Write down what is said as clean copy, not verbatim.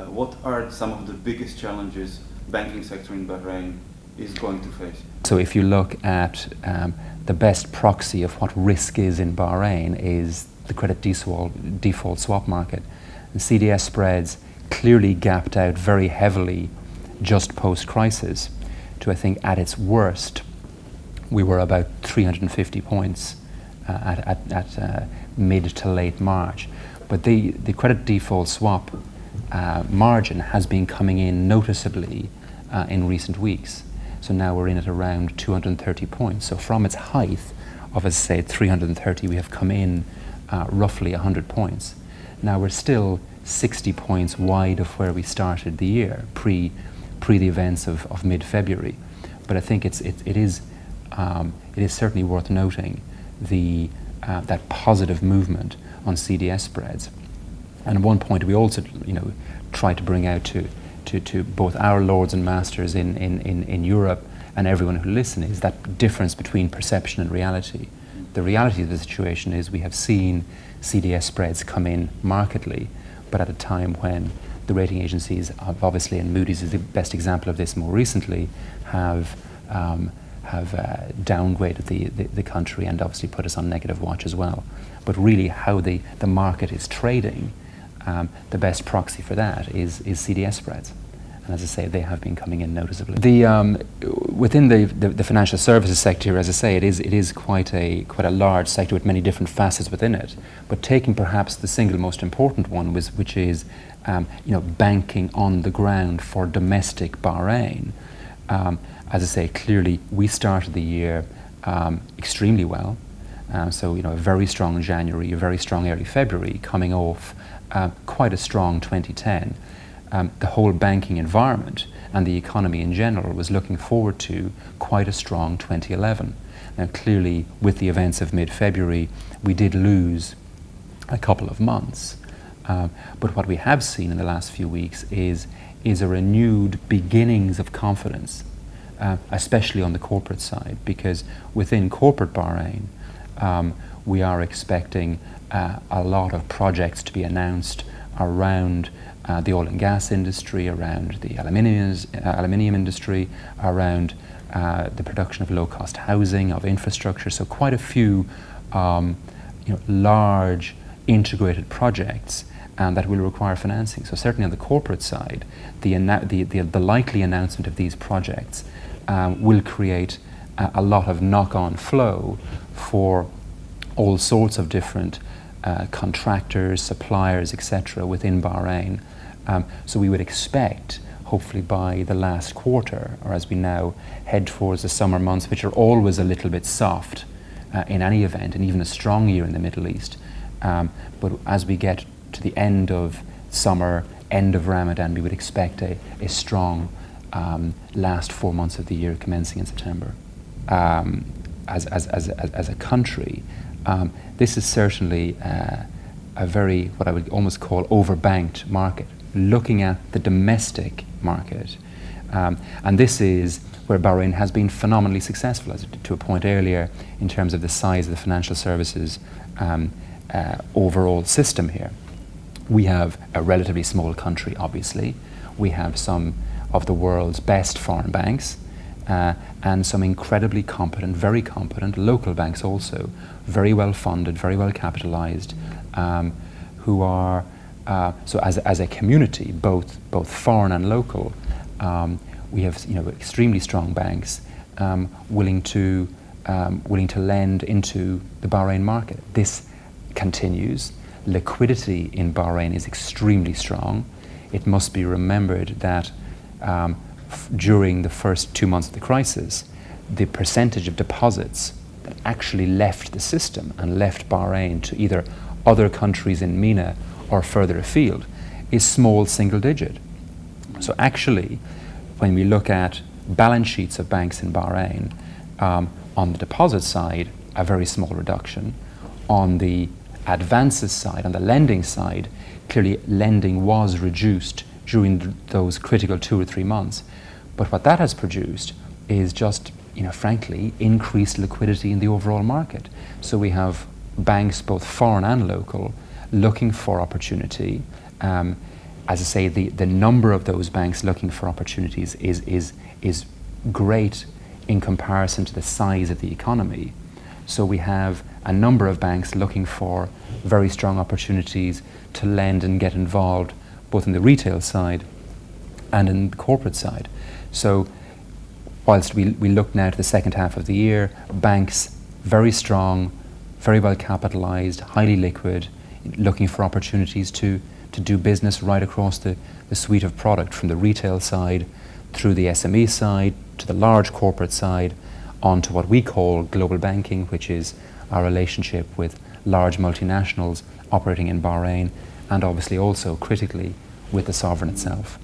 What are some of the biggest challenges banking sector in Bahrain is going to face? So if you look at the best proxy of what risk is in Bahrain is the credit default swap market. And CDS spreads clearly gapped out very heavily just post-crisis to, I think, at its worst, we were about 350 points at mid to late March. But the credit default swap margin has been coming in noticeably in recent weeks. So now we're in at around 230 points. So from its height of, as I say, 330, we have come in roughly 100 points. Now we're still 60 points wide of where we started the year, pre the events of mid-February. But I think it is certainly worth noting that positive movement on CDS spreads. And one point we also try to bring out to both our lords and masters in Europe and everyone who listen is that difference between perception and reality. The reality of the situation is we have seen CDS spreads come in markedly, but at a time when the rating agencies have obviously, and Moody's is the best example of this more recently, have downgraded the country and obviously put us on negative watch as well. But really how the market is trading, the best proxy for that is CDS spreads. And as I say, they have been coming in noticeably. Within the financial services sector, as I say, it is quite a large sector with many different facets within it. But taking perhaps the single most important one, which is banking on the ground for domestic Bahrain. As I say, clearly we started the year extremely well. So a very strong January, a very strong early February, coming off quite a strong 2010. The whole banking environment and the economy in general was looking forward to quite a strong 2011. Now clearly with the events of mid-February we did lose a couple of months, but what we have seen in the last few weeks is a renewed beginnings of confidence, especially on the corporate side, because within corporate Bahrain we are expecting a lot of projects to be announced around the oil and gas industry, around the aluminium industry, around the production of low-cost housing, of infrastructure. So quite a few large integrated projects that will require financing. So certainly on the corporate side, the likely announcement of these projects will create a lot of knock-on flow for all sorts of different contractors, suppliers, etc. within Bahrain. So we would expect, hopefully by the last quarter, or as we now head towards the summer months, which are always a little bit soft in any event, and even a strong year in the Middle East. But as we get to the end of summer, end of Ramadan, we would expect a strong last 4 months of the year commencing in September. As a country, this is certainly a very, what I would almost call, overbanked market, looking at the domestic market. And this is where Bahrain has been phenomenally successful, as to a point earlier, in terms of the size of the financial services overall system here. We have a relatively small country, obviously. We have some of the world's best foreign banks, and some incredibly competent, very competent local banks also, very well funded, very well capitalized, who are, so as a community, both foreign and local, we have extremely strong banks willing to lend into the Bahrain market. This continues. Liquidity in Bahrain is extremely strong. It must be remembered that during the first 2 months of the crisis, the percentage of deposits that actually left the system and left Bahrain to either other countries in MENA or further afield is small single digit. So actually, when we look at balance sheets of banks in Bahrain, on the deposit side, a very small reduction. On the advances side, on the lending side, clearly lending was reduced during those critical 2 or 3 months. But what that has produced is just, frankly, increased liquidity in the overall market. So we have banks, both foreign and local, looking for opportunity, as I say, the number of those banks looking for opportunities is great in comparison to the size of the economy. So we have a number of banks looking for very strong opportunities to lend and get involved both in the retail side and in the corporate side. So whilst we look now to the second half of the year, banks very strong, very well capitalized, highly liquid, looking for opportunities to do business right across the suite of product, from the retail side through the SME side to the large corporate side, on to what we call global banking, which is our relationship with large multinationals operating in Bahrain, and obviously also critically with the sovereign itself.